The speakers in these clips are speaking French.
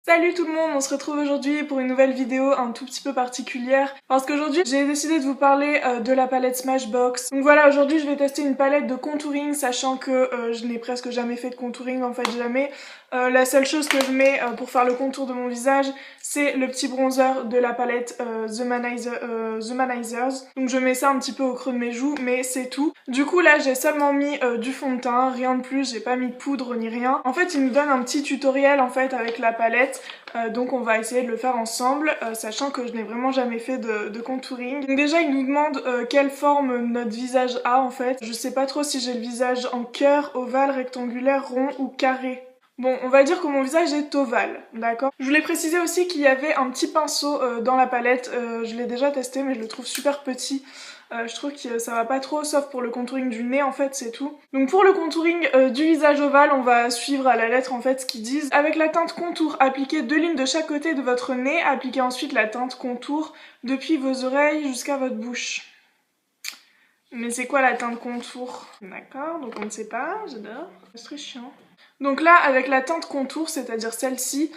Salut tout le monde, on se retrouve aujourd'hui pour une nouvelle vidéo un tout petit peu particulière parce qu'aujourd'hui j'ai décidé de vous parler de la palette Smashbox. Donc voilà, aujourd'hui je vais tester une palette de contouring sachant que je n'ai presque jamais fait de contouring, en fait jamais. La seule chose que je mets pour faire le contour de mon visage, c'est le petit bronzer de la palette The Manizers. Donc je mets ça un petit peu au creux de mes joues, mais c'est tout. Du coup là j'ai seulement mis du fond de teint, rien de plus, j'ai pas mis de poudre ni rien. En fait il nous donne un petit tutoriel en fait avec la palette. Donc on va essayer de le faire ensemble, sachant que je n'ai vraiment jamais fait de contouring. Donc déjà il nous demande quelle forme notre visage a en fait. Je sais pas trop si j'ai le visage en cœur, ovale, rectangulaire, rond ou carré. Bon, on va dire que mon visage est ovale, d'accord? Je voulais préciser aussi qu'il y avait un petit pinceau dans la palette, je l'ai déjà testé mais je le trouve super petit. Je trouve que ça va pas trop, sauf pour le contouring du nez en fait, c'est tout. Donc pour le contouring du visage ovale, on va suivre à la lettre en fait ce qu'ils disent. Avec la teinte contour, appliquez 2 lignes de chaque côté de votre nez, appliquez ensuite la teinte contour depuis vos oreilles jusqu'à votre bouche. Mais c'est quoi la teinte contour? D'accord, donc on ne sait pas, j'adore. C'est très chiant. Donc là, avec la teinte contour, c'est-à-dire celle-ci,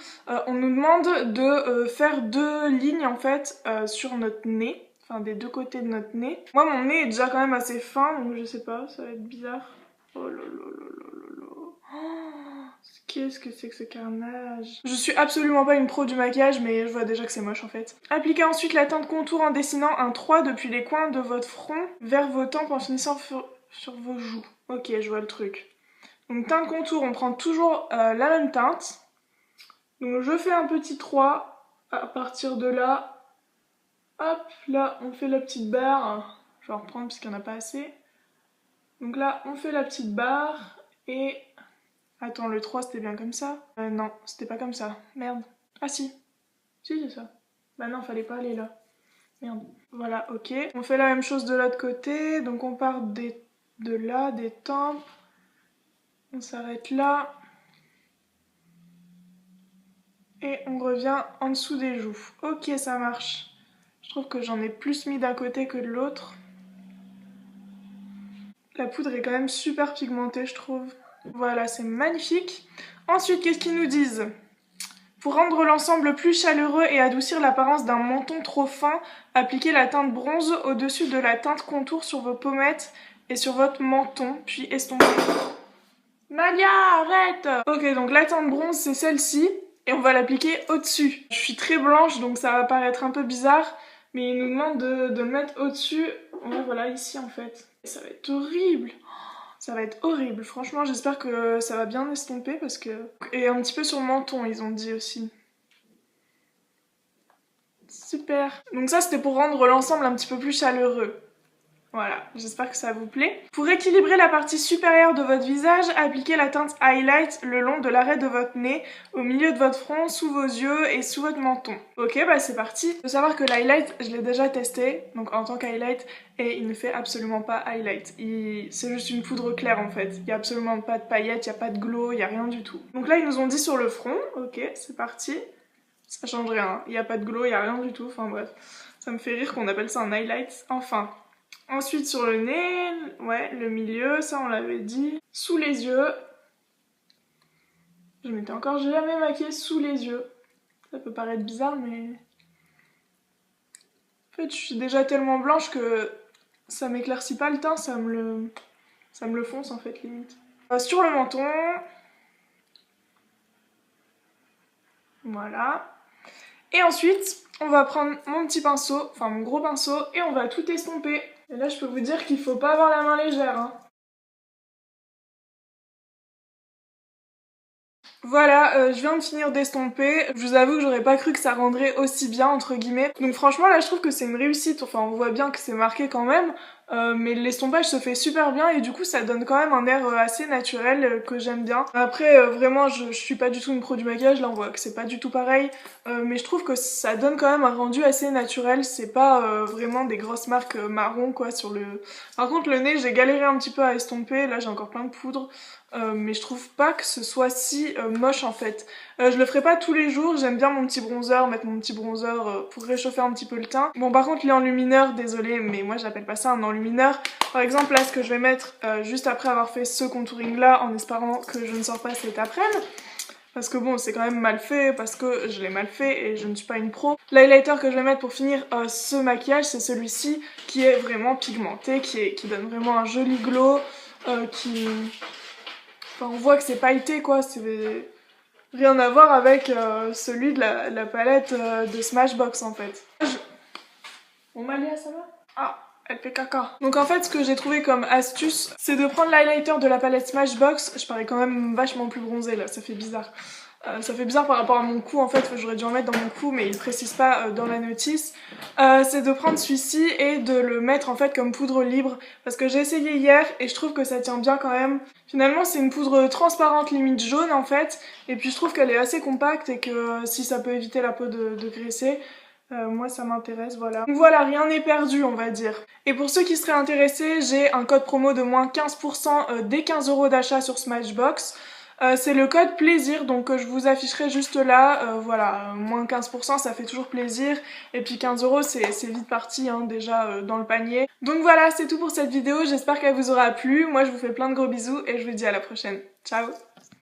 on nous demande de faire 2 lignes en fait sur notre nez. Enfin, des deux côtés de notre nez. Moi, mon nez est déjà quand même assez fin, donc je sais pas, ça va être bizarre. Oh là là là là là là. Oh, qu'est-ce que c'est que ce carnage? Je suis absolument pas une pro du maquillage, mais je vois déjà que c'est moche en fait. Appliquez ensuite la teinte contour en dessinant un 3 depuis les coins de votre front vers vos tempes en finissant sur vos joues. Ok, je vois le truc. Donc teinte contour, on prend toujours la même teinte. Donc je fais un petit 3 à partir de là. Hop, là on fait la petite barre. Je vais en reprendre puisqu'il n'y en a pas assez. Donc là on fait la petite barre et... Attends, le 3 c'était bien comme ça? Non, c'était pas comme ça. Merde. Ah si. Si c'est ça. Bah non, fallait pas aller là. Merde. Voilà, ok. On fait la même chose de l'autre côté. Donc on part de là, des tempes. On s'arrête là. Et on revient en dessous des joues. Ok, ça marche. Je trouve que j'en ai plus mis d'un côté que de l'autre. La poudre est quand même super pigmentée, je trouve. Voilà, c'est magnifique. Ensuite, qu'est-ce qu'ils nous disent? Pour rendre l'ensemble plus chaleureux et adoucir l'apparence d'un menton trop fin, appliquez la teinte bronze au-dessus de la teinte contour sur vos pommettes et sur votre menton, puis estompez. Nadia, arrête! Ok, donc la teinte bronze, c'est celle-ci. Et on va l'appliquer au-dessus. Je suis très blanche, donc ça va paraître un peu bizarre, mais il nous demande de le mettre au-dessus. Ouais, voilà, ici en fait. Et ça va être horrible. Ça va être horrible. Franchement, j'espère que ça va bien estomper parce que... Et un petit peu sur le menton, ils ont dit aussi. Super. Donc ça, c'était pour rendre l'ensemble un petit peu plus chaleureux. Voilà, j'espère que ça vous plaît. Pour équilibrer la partie supérieure de votre visage, appliquez la teinte Highlight le long de l'arrêt de votre nez, au milieu de votre front, sous vos yeux et sous votre menton. Ok, bah c'est parti. Faut savoir que l'highlight, je l'ai déjà testé, donc en tant qu'highlight, et il ne fait absolument pas highlight. C'est juste une poudre claire en fait. Il n'y a absolument pas de paillettes, il n'y a pas de glow, il n'y a rien du tout. Donc là, ils nous ont dit sur le front, ok, c'est parti. Ça change rien, il n'y a pas de glow, il n'y a rien du tout, enfin bref. Ça me fait rire qu'on appelle ça un highlight, enfin. Ensuite sur le nez, ouais, le milieu, ça on l'avait dit. Sous les yeux. Je m'étais encore jamais maquillée sous les yeux. Ça peut paraître bizarre, mais... En fait, je suis déjà tellement blanche que ça m'éclaircit pas le teint, ça me le fonce en fait, limite. Sur le menton. Voilà. Et ensuite, on va prendre mon petit pinceau, enfin mon gros pinceau, et on va tout estomper. Et là, je peux vous dire qu'il faut pas avoir la main légère, hein. Voilà, je viens de finir d'estomper. Je vous avoue que j'aurais pas cru que ça rendrait aussi bien, entre guillemets. Donc franchement, là, je trouve que c'est une réussite. Enfin, on voit bien que c'est marqué quand même. Mais l'estompage se fait super bien et du coup ça donne quand même un air assez naturel que j'aime bien. Après vraiment je suis pas du tout une pro du maquillage, là on voit que c'est pas du tout pareil, mais je trouve que ça donne quand même un rendu assez naturel, c'est pas vraiment des grosses marques marron quoi sur le... Par contre le nez j'ai galéré un petit peu à estomper, là j'ai encore plein de poudre. Mais je trouve pas que ce soit si moche en fait. Je le ferai pas tous les jours, j'aime bien mon petit bronzer, mettre mon petit bronzer pour réchauffer un petit peu le teint. Bon par contre l'enlumineur, désolé mais moi j'appelle pas ça un enlumineur. Par exemple là ce que je vais mettre juste après avoir fait ce contouring là en espérant que je ne sors pas cet après-midi. parce que bon, c'est quand même mal fait, parce que je l'ai mal fait et je ne suis pas une pro. L'highlighter que je vais mettre pour finir ce maquillage, c'est celui-ci qui est vraiment pigmenté, qui donne vraiment un joli glow, Enfin, on voit que c'est pailleté quoi, c'est rien à voir avec celui de la palette de Smashbox en fait. Bon Malia, ça va? Ah, elle fait caca. Donc en fait, ce que j'ai trouvé comme astuce, c'est de prendre l'highlighter de la palette Smashbox. Je parais quand même vachement plus bronzée là, ça fait bizarre. Ça fait bizarre par rapport à mon cou en fait, j'aurais dû en mettre dans mon cou mais il précise pas dans la notice. C'est de prendre celui-ci et de le mettre en fait comme poudre libre parce que j'ai essayé hier et je trouve que ça tient bien quand même. Finalement c'est une poudre transparente limite jaune en fait et puis je trouve qu'elle est assez compacte et que si ça peut éviter la peau de graisser, moi ça m'intéresse, voilà. Donc voilà, rien n'est perdu on va dire. Et pour ceux qui seraient intéressés, j'ai un code promo de moins 15% dès 15 € d'achat sur Smashbox. C'est le code plaisir donc que je vous afficherai juste là, voilà, moins 15% ça fait toujours plaisir et puis 15 € c'est vite parti hein, déjà dans le panier. Donc voilà, c'est tout pour cette vidéo, j'espère qu'elle vous aura plu, moi je vous fais plein de gros bisous et je vous dis à la prochaine. Ciao!